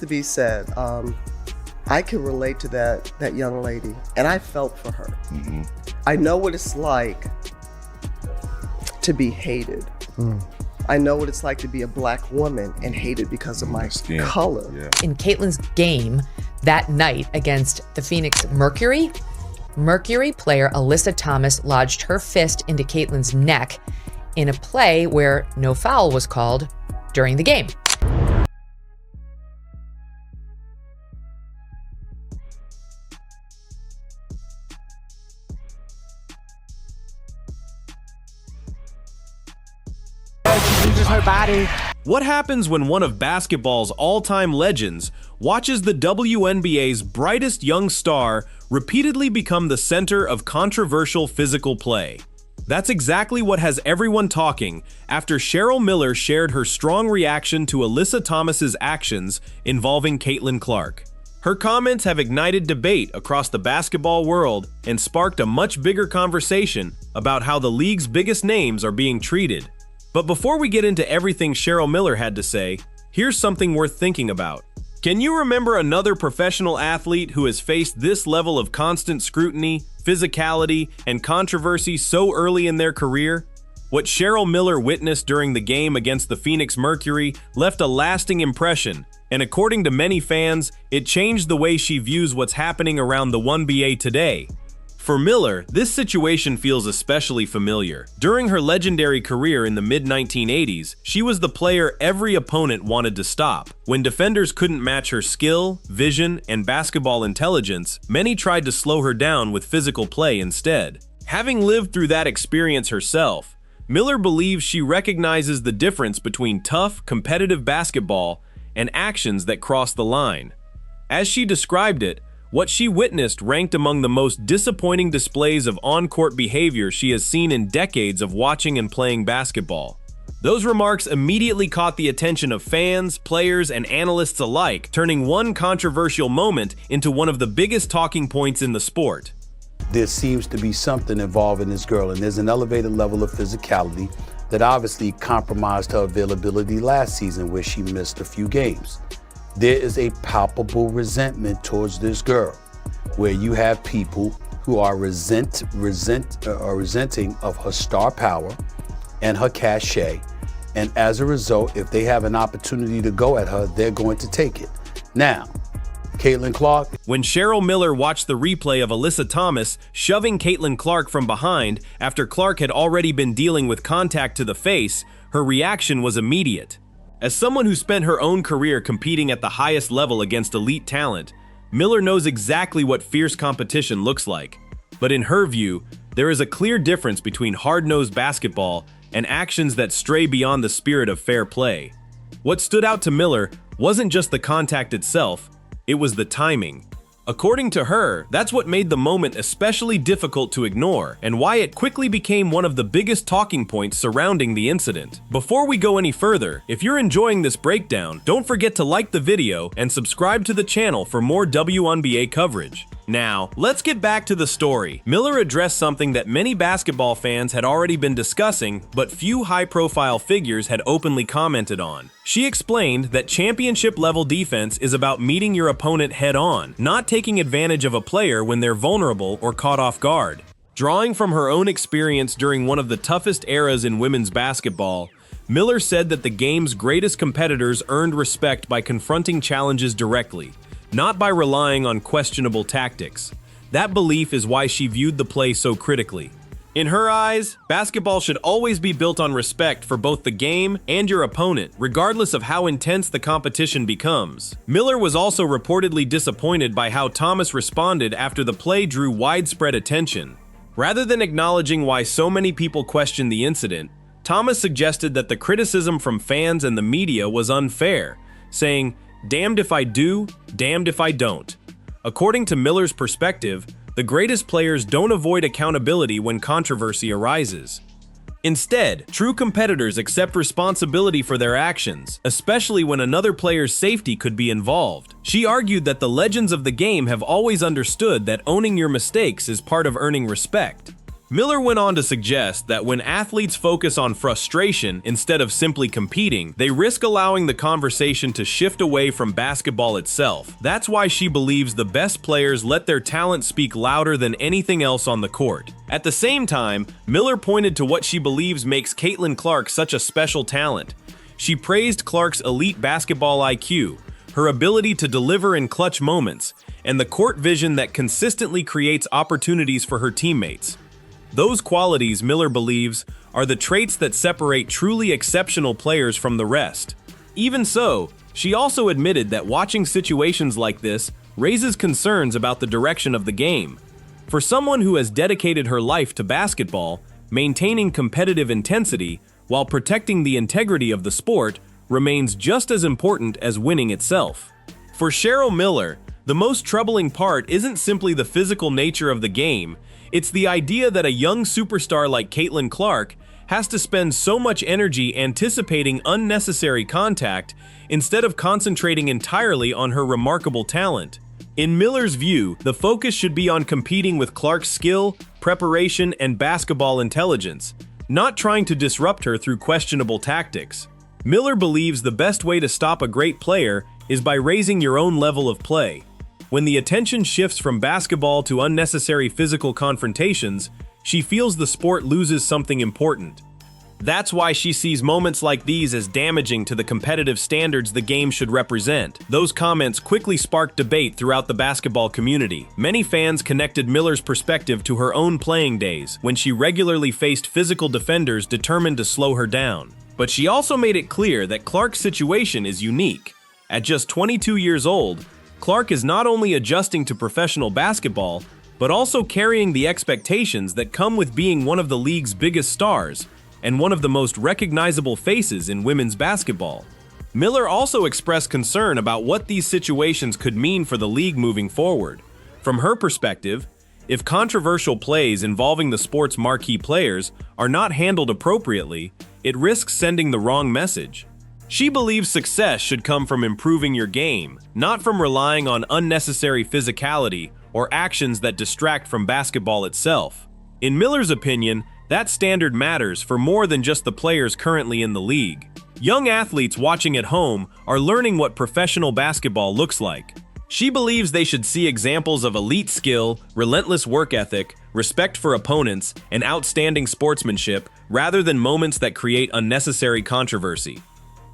to be said. I can relate to that young lady, and I felt for her. Mm-hmm. I know what it's like to be hated. I know what it's like to be a black woman and hated because of my color. Yeah. In Caitlin's game that night against the Phoenix Mercury player Alyssa Thomas lodged her fist into Caitlin's neck in a play where no foul was called during the game. Her body. What happens when one of basketball's all-time legends watches the WNBA's brightest young star repeatedly become the center of controversial physical play? That's exactly what has everyone talking after Cheryl Miller shared her strong reaction to Alyssa Thomas's actions involving Caitlin Clark. Her comments have ignited debate across the basketball world and sparked a much bigger conversation about how the league's biggest names are being treated. But before we get into everything Cheryl Miller had to say, here's something worth thinking about. Can you remember another professional athlete who has faced this level of constant scrutiny, physicality, and controversy so early in their career? What Cheryl Miller witnessed during the game against the Phoenix Mercury left a lasting impression, and according to many fans, it changed the way she views what's happening around the WNBA today. For Miller, this situation feels especially familiar. During her legendary career in the mid-1980s, she was the player every opponent wanted to stop. When defenders couldn't match her skill, vision, and basketball intelligence, many tried to slow her down with physical play instead. Having lived through that experience herself, Miller believes she recognizes the difference between tough, competitive basketball and actions that cross the line. As she described it, what she witnessed ranked among the most disappointing displays of on-court behavior she has seen in decades of watching and playing basketball. Those remarks immediately caught the attention of fans, players, and analysts alike, turning one controversial moment into one of the biggest talking points in the sport. There seems to be something involving this girl, and there's an elevated level of physicality that obviously compromised her availability last season where she missed a few games. There is a palpable resentment towards this girl, where you have people who are resenting of her star power and her cachet, and as a result, if they have an opportunity to go at her, they're going to take it. Now, Caitlin Clark. When Cheryl Miller watched the replay of Alyssa Thomas shoving Caitlin Clark from behind after Clark had already been dealing with contact to the face, her reaction was immediate. As someone who spent her own career competing at the highest level against elite talent, Miller knows exactly what fierce competition looks like. But in her view, there is a clear difference between hard-nosed basketball and actions that stray beyond the spirit of fair play. What stood out to Miller wasn't just the contact itself, it was the timing. According to her, that's what made the moment especially difficult to ignore and why it quickly became one of the biggest talking points surrounding the incident. Before we go any further, if you're enjoying this breakdown, don't forget to like the video and subscribe to the channel for more WNBA coverage. Now, let's get back to the story. Miller addressed something that many basketball fans had already been discussing, but few high-profile figures had openly commented on. She explained that championship-level defense is about meeting your opponent head-on, not taking advantage of a player when they're vulnerable or caught off guard. Drawing from her own experience during one of the toughest eras in women's basketball, Miller said that the game's greatest competitors earned respect by confronting challenges directly, not by relying on questionable tactics. That belief is why she viewed the play so critically. In her eyes, basketball should always be built on respect for both the game and your opponent, regardless of how intense the competition becomes. Miller was also reportedly disappointed by how Thomas responded after the play drew widespread attention. Rather than acknowledging why so many people questioned the incident, Thomas suggested that the criticism from fans and the media was unfair, saying, "Damned if I do, damned if I don't." According to Miller's perspective, the greatest players don't avoid accountability when controversy arises. Instead, true competitors accept responsibility for their actions, especially when another player's safety could be involved. She argued that the legends of the game have always understood that owning your mistakes is part of earning respect. Miller went on to suggest that when athletes focus on frustration instead of simply competing, they risk allowing the conversation to shift away from basketball itself. That's why she believes the best players let their talent speak louder than anything else on the court. At the same time, Miller pointed to what she believes makes Caitlin Clark such a special talent. She praised Clark's elite basketball IQ, her ability to deliver in clutch moments, and the court vision that consistently creates opportunities for her teammates. Those qualities, Miller believes, are the traits that separate truly exceptional players from the rest. Even so, she also admitted that watching situations like this raises concerns about the direction of the game. For someone who has dedicated her life to basketball, maintaining competitive intensity while protecting the integrity of the sport remains just as important as winning itself. For Cheryl Miller, the most troubling part isn't simply the physical nature of the game, it's the idea that a young superstar like Caitlin Clark has to spend so much energy anticipating unnecessary contact instead of concentrating entirely on her remarkable talent. In Miller's view, the focus should be on competing with Clark's skill, preparation, and basketball intelligence, not trying to disrupt her through questionable tactics. Miller believes the best way to stop a great player is by raising your own level of play. When the attention shifts from basketball to unnecessary physical confrontations, she feels the sport loses something important. That's why she sees moments like these as damaging to the competitive standards the game should represent. Those comments quickly sparked debate throughout the basketball community. Many fans connected Miller's perspective to her own playing days, when she regularly faced physical defenders determined to slow her down. But she also made it clear that Clark's situation is unique. At just 22 years old, Clark is not only adjusting to professional basketball, but also carrying the expectations that come with being one of the league's biggest stars and one of the most recognizable faces in women's basketball. Miller also expressed concern about what these situations could mean for the league moving forward. From her perspective, if controversial plays involving the sport's marquee players are not handled appropriately, it risks sending the wrong message. She believes success should come from improving your game, not from relying on unnecessary physicality or actions that distract from basketball itself. In Miller's opinion, that standard matters for more than just the players currently in the league. Young athletes watching at home are learning what professional basketball looks like. She believes they should see examples of elite skill, relentless work ethic, respect for opponents, and outstanding sportsmanship rather than moments that create unnecessary controversy.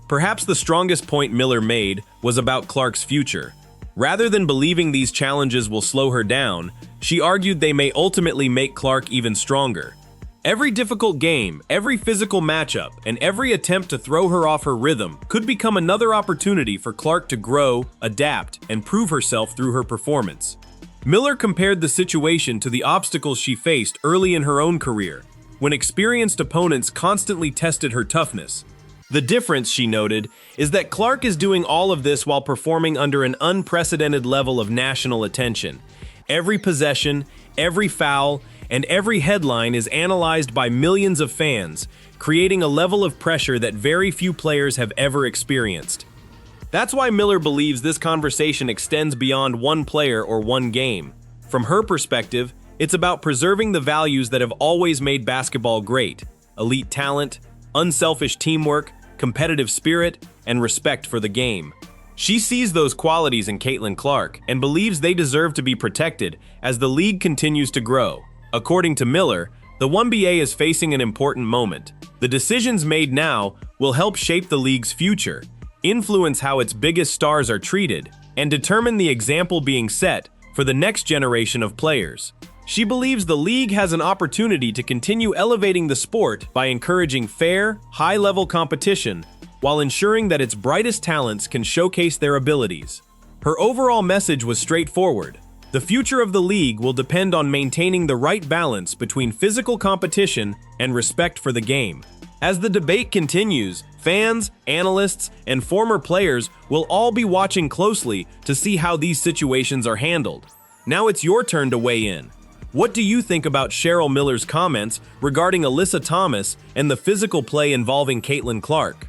Perhaps the strongest point Miller made was about Clark's future. Rather than believing these challenges will slow her down, she argued they may ultimately make Clark even stronger. Every difficult game, every physical matchup, and every attempt to throw her off her rhythm could become another opportunity for Clark to grow, adapt, and prove herself through her performance. Miller compared the situation to the obstacles she faced early in her own career, when experienced opponents constantly tested her toughness. The difference, she noted, is that Clark is doing all of this while performing under an unprecedented level of national attention. Every possession, every foul, and every headline is analyzed by millions of fans, creating a level of pressure that very few players have ever experienced. That's why Miller believes this conversation extends beyond one player or one game. From her perspective, it's about preserving the values that have always made basketball great: elite talent, unselfish teamwork, competitive spirit, and respect for the game. She sees those qualities in Caitlin Clark and believes they deserve to be protected as the league continues to grow. According to Miller, the WNBA is facing an important moment. The decisions made now will help shape the league's future, influence how its biggest stars are treated, and determine the example being set for the next generation of players. She believes the league has an opportunity to continue elevating the sport by encouraging fair, high-level competition while ensuring that its brightest talents can showcase their abilities. Her overall message was straightforward. The future of the league will depend on maintaining the right balance between physical competition and respect for the game. As the debate continues, fans, analysts, and former players will all be watching closely to see how these situations are handled. Now it's your turn to weigh in. What do you think about Cheryl Miller's comments regarding Alyssa Thomas and the physical play involving Caitlin Clark?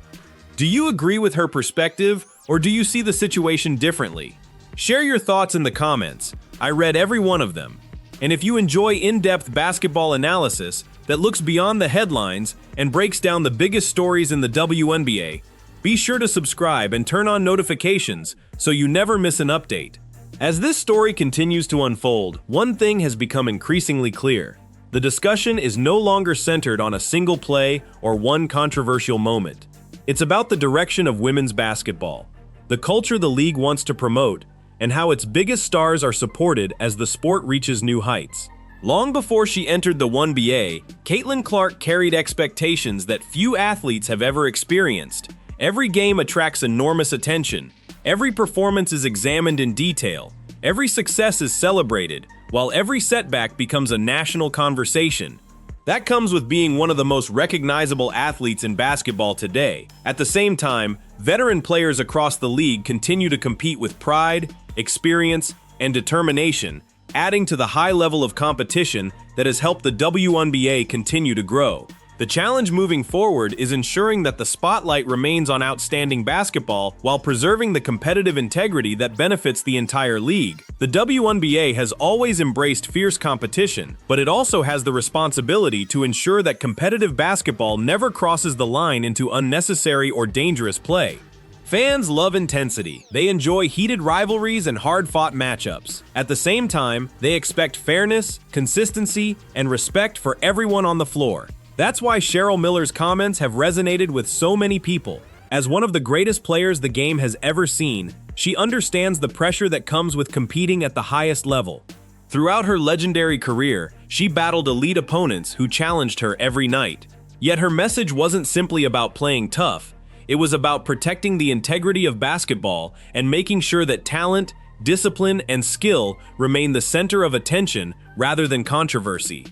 Do you agree with her perspective, or do you see the situation differently? Share your thoughts in the comments. I read every one of them. And if you enjoy in-depth basketball analysis that looks beyond the headlines and breaks down the biggest stories in the WNBA, be sure to subscribe and turn on notifications so you never miss an update. As this story continues to unfold, one thing has become increasingly clear. The discussion is no longer centered on a single play or one controversial moment. It's about the direction of women's basketball, the culture the league wants to promote, and how its biggest stars are supported as the sport reaches new heights. Long before she entered the WNBA, Caitlin Clark carried expectations that few athletes have ever experienced. Every game attracts enormous attention. Every performance is examined in detail. Every success is celebrated, while every setback becomes a national conversation. That comes with being one of the most recognizable athletes in basketball today. At the same time, veteran players across the league continue to compete with pride, experience, and determination, adding to the high level of competition that has helped the WNBA continue to grow. The challenge moving forward is ensuring that the spotlight remains on outstanding basketball while preserving the competitive integrity that benefits the entire league. The WNBA has always embraced fierce competition, but it also has the responsibility to ensure that competitive basketball never crosses the line into unnecessary or dangerous play. Fans love intensity. They enjoy heated rivalries and hard-fought matchups. At the same time, they expect fairness, consistency, and respect for everyone on the floor. That's why Cheryl Miller's comments have resonated with so many people. As one of the greatest players the game has ever seen, she understands the pressure that comes with competing at the highest level. Throughout her legendary career, she battled elite opponents who challenged her every night. Yet her message wasn't simply about playing tough. It was about protecting the integrity of basketball and making sure that talent, discipline, and skill remain the center of attention rather than controversy.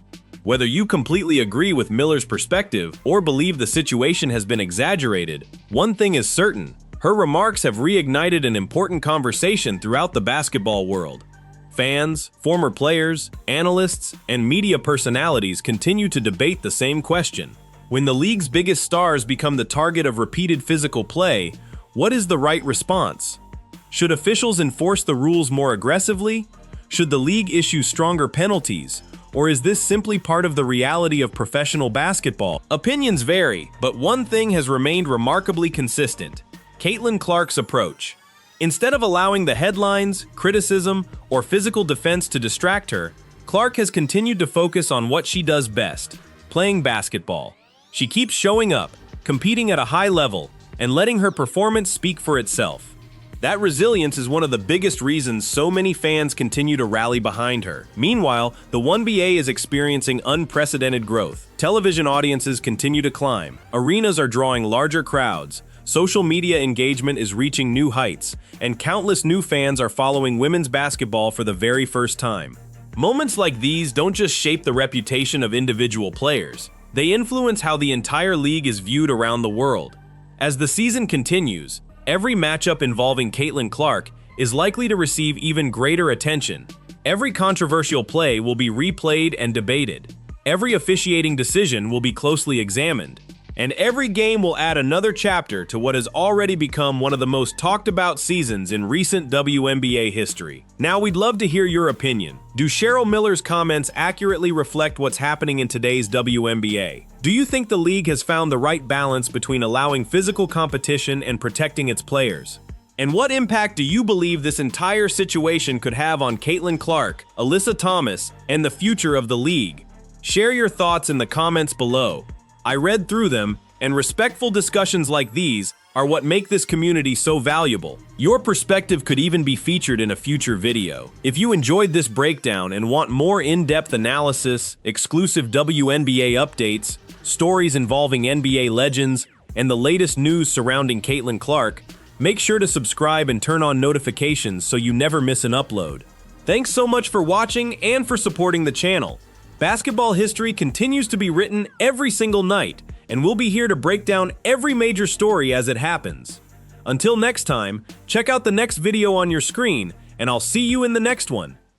Whether you completely agree with Miller's perspective or believe the situation has been exaggerated, one thing is certain: her remarks have reignited an important conversation throughout the basketball world. Fans, former players, analysts, and media personalities continue to debate the same question. When the league's biggest stars become the target of repeated physical play, what is the right response? Should officials enforce the rules more aggressively? Should the league issue stronger penalties? Or is this simply part of the reality of professional basketball? Opinions vary, but one thing has remained remarkably consistent: Caitlin Clark's approach. Instead of allowing the headlines, criticism, or physical defense to distract her, Clark has continued to focus on what she does best: playing basketball. She keeps showing up, competing at a high level, and letting her performance speak for itself. That resilience is one of the biggest reasons so many fans continue to rally behind her. Meanwhile, the WNBA is experiencing unprecedented growth. Television audiences continue to climb. Arenas are drawing larger crowds. Social media engagement is reaching new heights, and countless new fans are following women's basketball for the very first time. Moments like these don't just shape the reputation of individual players. They influence how the entire league is viewed around the world. As the season continues, every matchup involving Caitlin Clark is likely to receive even greater attention. Every controversial play will be replayed and debated. Every officiating decision will be closely examined. And every game will add another chapter to what has already become one of the most talked about seasons in recent WNBA history. Now, we'd love to hear your opinion. Do Cheryl Miller's comments accurately reflect what's happening in today's WNBA? Do you think the league has found the right balance between allowing physical competition and protecting its players? And what impact do you believe this entire situation could have on Caitlin Clark, Alyssa Thomas, and the future of the league? Share your thoughts in the comments below. I read through them, and respectful discussions like these are what make this community so valuable. Your perspective could even be featured in a future video. If you enjoyed this breakdown and want more in-depth analysis, exclusive WNBA updates, stories involving NBA legends, and the latest news surrounding Caitlin Clark, make sure to subscribe and turn on notifications so you never miss an upload. Thanks so much for watching and for supporting the channel. Basketball history continues to be written every single night, and we'll be here to break down every major story as it happens. Until next time, check out the next video on your screen, and I'll see you in the next one.